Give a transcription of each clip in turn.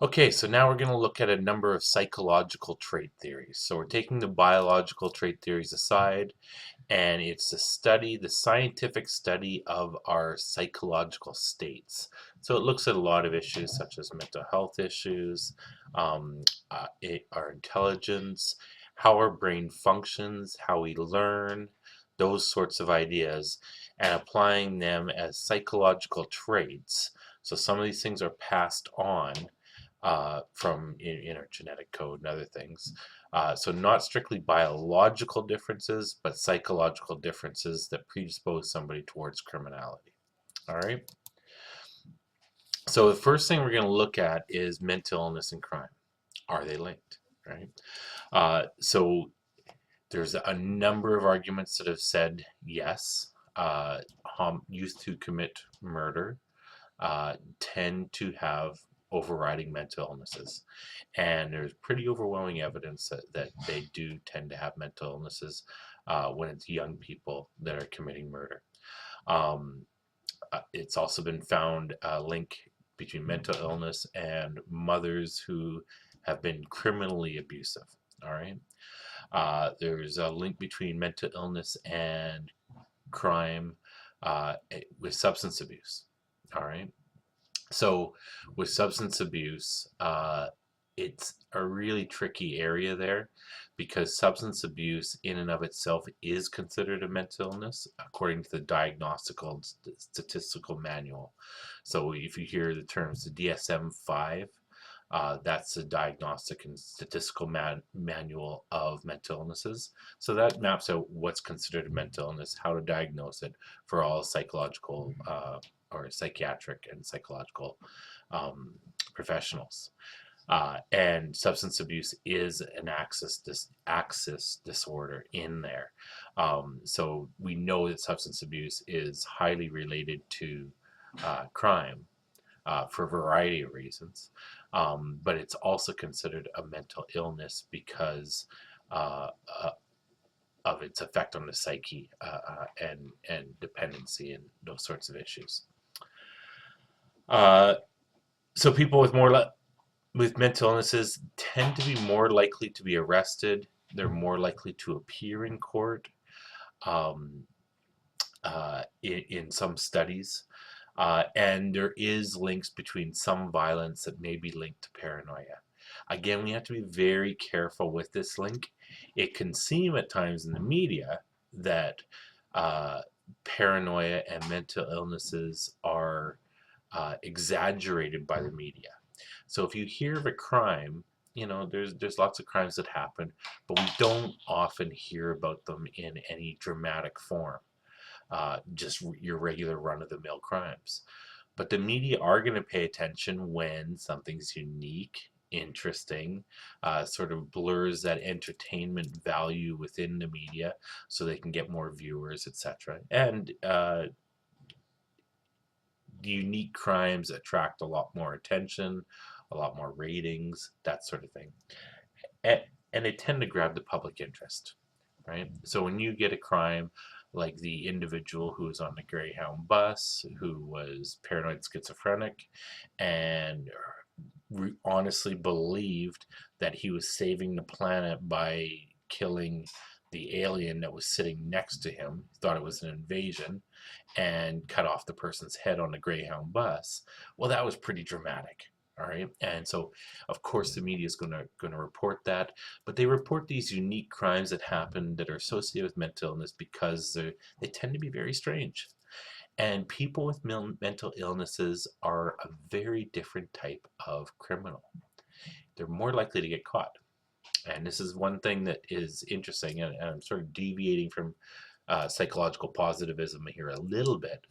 Okay, so now we're going to look at a number of psychological trait theories. So we're taking the biological trait theories aside, and it's the scientific study of our psychological states. So it looks at a lot of issues such as mental health issues, um, our intelligence, how our brain functions, how we learn, those sorts of ideas, and applying them as psychological traits. So some of these things are passed on from in our genetic code and other things. So not strictly biological differences, but psychological differences that predispose somebody towards criminality. All right. So the first thing we're going to look at is mental illness and crime. Are they linked? Right. So there's a number of arguments that have said yes. Youth who commit murder tend to have overriding mental illnesses. And there's pretty overwhelming evidence that they do tend to have mental illnesses when it's young people that are committing murder. Um, it's also been found a link between mental illness and mothers who have been criminally abusive. All right. There's a link between mental illness and crime with substance abuse. All right. So with substance abuse, it's a really tricky area there because substance abuse in and of itself is considered a mental illness according to the Diagnostical and Statistical Manual. So if you hear the terms the DSM-5, that's the Diagnostic and Statistical Manual of Mental Illnesses. So that maps out what's considered a mental illness, how to diagnose it for all psychological or psychiatric and psychological um, professionals. And substance abuse is an axis disorder in there. So we know that substance abuse is highly related to crime for a variety of reasons. But it's also considered a mental illness because uh, uh, of its effect on the psyche and dependency and those sorts of issues. Uh, so people with mental illnesses tend to be more likely to be arrested. They're more likely to appear in court um, in some studies. And there is links between some violence that may be linked to paranoia. Again, we have to be very careful with this link. It can seem at times in the media that uh, paranoia and mental illnesses are exaggerated by the media. So if you hear of a crime, there's lots of crimes that happen, but we don't often hear about them in any dramatic form. Just your regular run-of-the-mill crimes. But the media are going to pay attention when something's unique, interesting, sort of blurs that entertainment value within the media so they can get more viewers, etc. And unique crimes attract a lot more attention, a lot more ratings, that sort of thing. And, and they tend to grab the public interest, right? So when you get a crime like the individual who was on the Greyhound bus, who was paranoid schizophrenic, and honestly believed that he was saving the planet by killing the alien that was sitting next to him, thought it was an invasion, and cut off the person's head on the Greyhound bus. Well, that was pretty dramatic. All right. And so, of course, the media is going to report that, but they report these unique crimes that happen that are associated with mental illness because they tend to be very strange. And people with mental illnesses are a very different type of criminal. They're more likely to get caught. And this is one thing that is interesting, and I'm sort of deviating from psychological positivism here a little bit.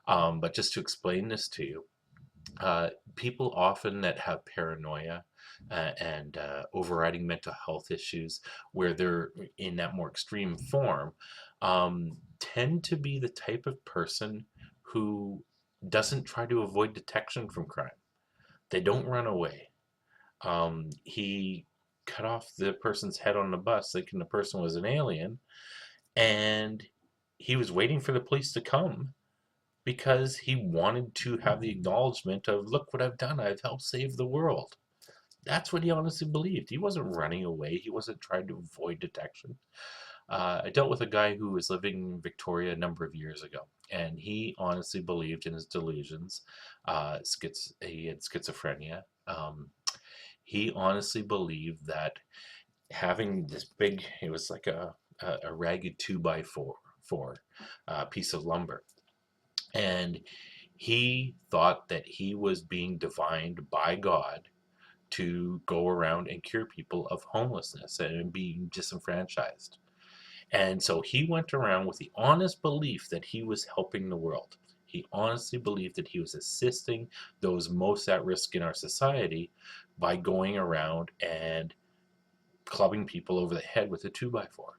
But just to explain this to you, people often that have paranoia and overriding mental health issues, where they're in that more extreme form, tend to be the type of person who doesn't try to avoid detection from crime. They don't run away. He cut off the person's head on the bus thinking the person was an alien, and he was waiting for the police to come because he wanted to have the acknowledgement of, look what I've done, I've helped save the world. That's what he honestly believed. He wasn't running away. He wasn't trying to avoid detection. I dealt with a guy who was living in Victoria a number of years ago, and he honestly believed in his delusions. He had schizophrenia. He honestly believed that having this big, it was like a ragged 2x4 piece of lumber, and he thought that he was being divined by God to go around and cure people of homelessness and being disenfranchised. And so he went around with the honest belief that he was helping the world. He honestly believed that he was assisting those most at risk in our society by going around and clubbing people over the head with a 2x4.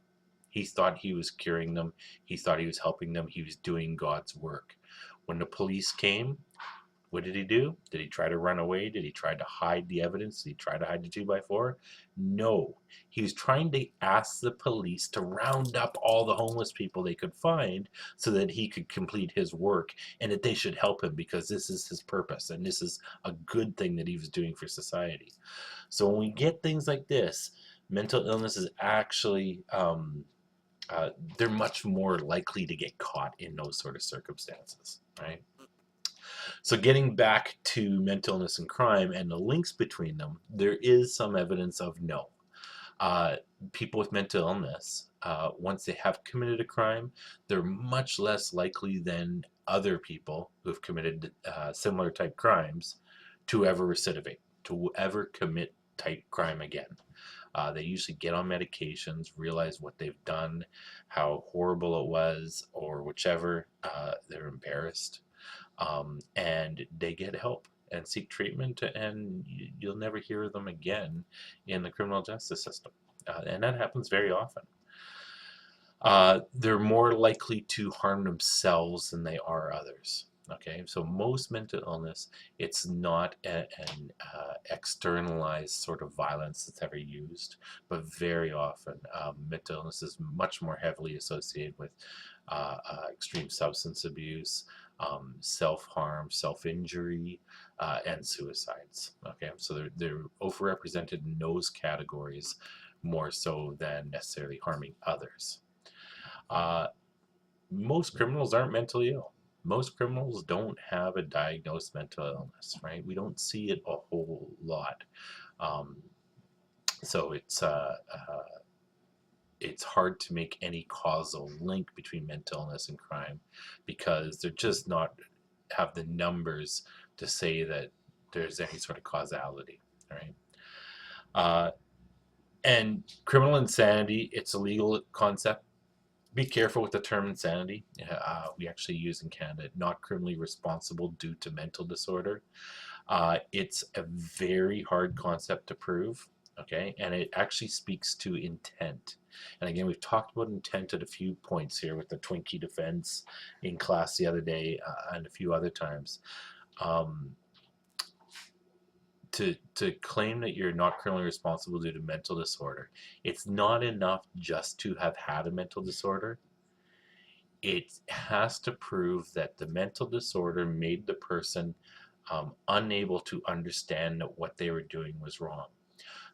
He thought he was curing them. He thought he was helping them. He was doing God's work. When the police came, what did he do? Did he try to run away? Did he try to hide the evidence? Did he try to hide the 2x4? No. He was trying to ask the police to round up all the homeless people they could find so that he could complete his work and that they should help him because this is his purpose and this is a good thing that he was doing for society. So when we get things like this, mental illness is actually they're much more likely to get caught in those sort of circumstances, right? So getting back to mental illness and crime and the links between them, there is some evidence of no. Uh, People with mental illness, once they have committed a crime, they're much less likely than other people who have committed similar type crimes to ever recidivate, to ever commit type crime again. They usually get on medications, realize what they've done, how horrible it was, or whichever. They're embarrassed, and they get help and seek treatment, and you'll never hear them again in the criminal justice system. And that happens very often. They're more likely to harm themselves than they are others. Okay, so most mental illness, it's not an externalized sort of violence that's ever used, but very often mental illness is much more heavily associated with extreme substance abuse, self-harm, self-injury, and suicides. Okay, so they're overrepresented in those categories more so than necessarily harming others. Uh, Most criminals aren't mentally ill. Most criminals don't have a diagnosed mental illness, right? We don't see it a whole lot. Um, so it's hard to make any causal link between mental illness and crime because they're just not have the numbers to say that there's any sort of causality, right? Uh, and criminal insanity, it's a legal concept. Be careful with the term insanity. We actually use in Canada not criminally responsible due to mental disorder. It's a very hard concept to prove, okay? And it actually speaks to intent. And again, we've talked about intent at a few points here with the Twinkie defense in class the other day and a few other times. Um, to claim that you're not criminally responsible due to mental disorder, it's not enough just to have had a mental disorder. It has to prove that the mental disorder made the person unable to understand that what they were doing was wrong.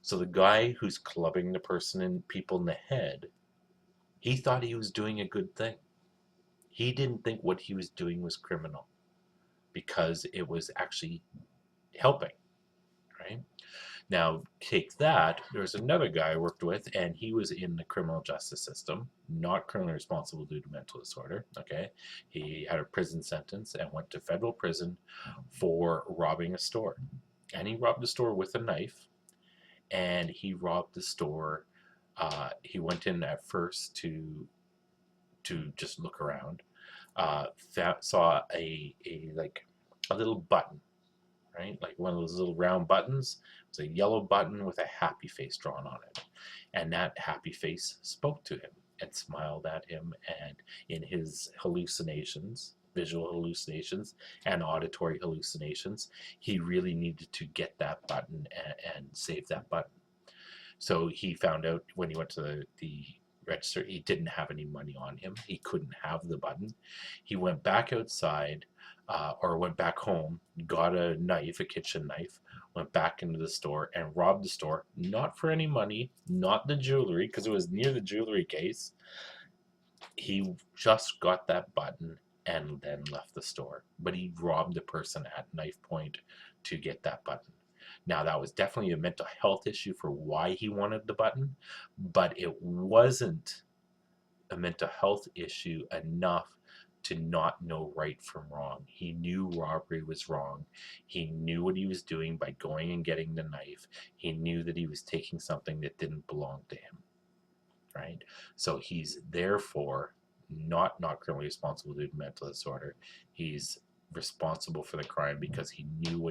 So the guy who's clubbing the person and people in the head, he thought he was doing a good thing. He didn't think what he was doing was criminal because it was actually helping, right? Now, take that. There's another guy I worked with, and he was in the criminal justice system, not criminally responsible due to mental disorder. Okay. He had a prison sentence and went to federal prison for robbing a store. And he robbed the store with a knife, and he robbed the store. He went in at first to just look around. Saw a like a little button, right? Like one of those little round buttons. It was a yellow button with a happy face drawn on it. And that happy face spoke to him and smiled at him. And in his hallucinations, visual hallucinations and auditory hallucinations, he really needed to get that button and save that button. So he found out when he went to the register, he didn't have any money on him. He couldn't have the button. He went back outside or went back home, got a knife, a kitchen knife, went back into the store and robbed the store, not for any money, not the jewelry, because it was near the jewelry case. He just got that button and then left the store. But he robbed the person at knife point to get that button. Now, that was definitely a mental health issue for why he wanted the button, but it wasn't a mental health issue enough to not know right from wrong. He knew robbery was wrong. He knew what he was doing by going and getting the knife. He knew that he was taking something that didn't belong to him, right? So he's therefore not criminally responsible due to mental disorder. He's responsible for the crime because he knew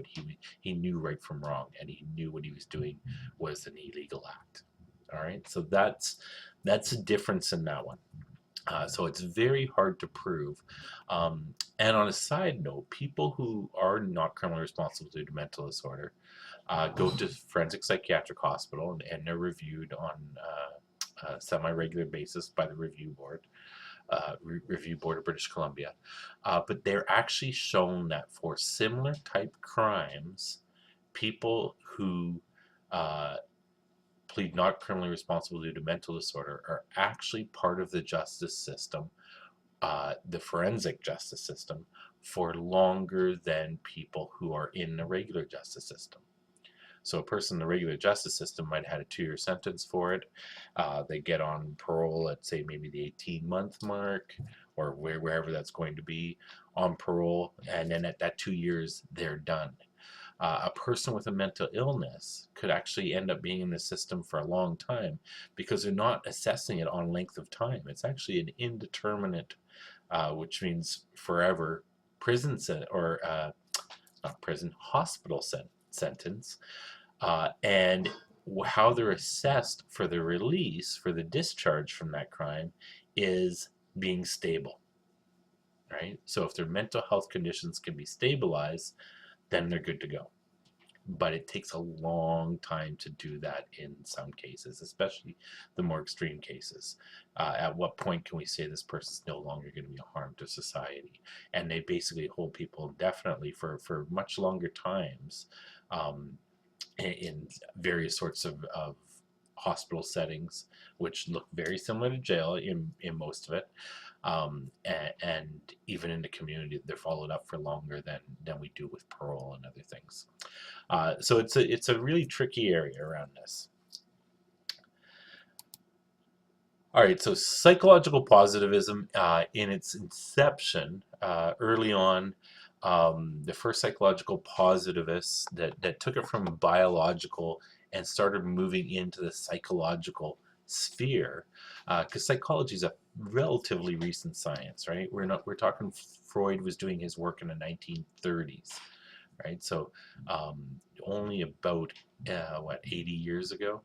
he knew right from wrong, and he knew what he was doing was an illegal act. All right, so that's a difference in that one. So it's very hard to prove. And on a side note, people who are not criminally responsible due to mental disorder go to forensic psychiatric hospital, and they're reviewed on a semi-regular basis by the Review Board of British Columbia. But they're actually shown that for similar type crimes, people who plead not criminally responsible due to mental disorder are actually part of the justice system, the forensic justice system, for longer than people who are in the regular justice system. So a person in the regular justice system might have had a 2-year sentence for it. They get on parole at, say, maybe the 18-month mark, or wherever that's going to be on parole, and then at that 2 years, they're done. A person with a mental illness could actually end up being in the system for a long time because they're not assessing it on length of time. It's actually an indeterminate, which means forever, prison or not prison, hospital sentence. And how they're assessed for the release, for the discharge from that crime, is being stable, right? So if their mental health conditions can be stabilized, then they're good to go. But it takes a long time to do that in some cases, especially the more extreme cases. At what point can we say this person's no longer going to be a harm to society? And they basically hold people indefinitely for much longer times, in various sorts of hospital settings, which look very similar to jail in most of it. And even in the community, they're followed up for longer than we do with parole and other things. So it's a really tricky area around this. All right, so psychological positivism, in its inception, early on, the first psychological positivists that took it from biological and started moving into the psychological sphere, because psychology is a relatively recent science, right? We're talking Freud was doing his work in the 1930s, right? So only about 80 years ago,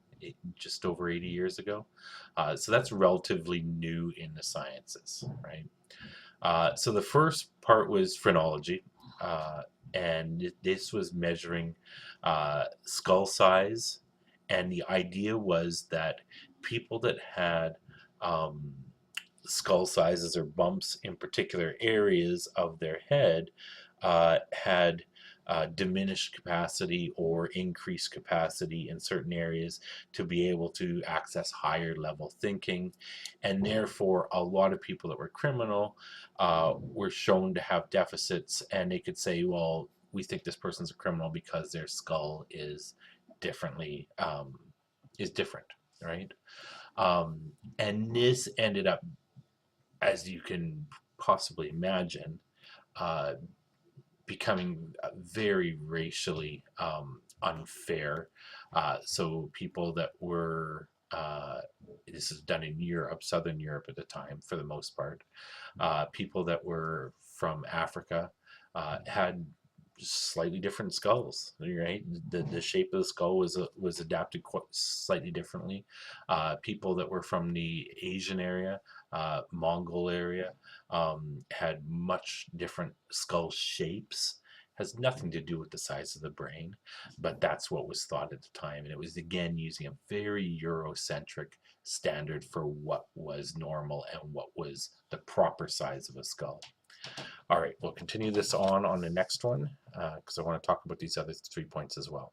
just over 80 years ago. So that's relatively new in the sciences, right? So the first part was phrenology, and this was measuring skull size, and the idea was that people that had skull sizes or bumps in particular areas of their head had diminished capacity or increased capacity in certain areas to be able to access higher level thinking. And therefore, a lot of people that were criminal were shown to have deficits, and they could say, well, we think this person's a criminal because their skull is differently is different, right? And this ended up, as you can possibly imagine, uh, becoming very racially unfair. So people that were, this is done in Europe, Southern Europe at the time for the most part, people that were from Africa had slightly different skulls, right? The shape of the skull was adapted quite slightly differently. People that were from the Asian area, Mongol area, had much different skull shapes. Has nothing to do with the size of the brain, but that's what was thought at the time. And it was, again, using a very Eurocentric standard for what was normal and what was the proper size of a skull. All right, we'll continue this on the next one because I want to talk about these other 3 points as well.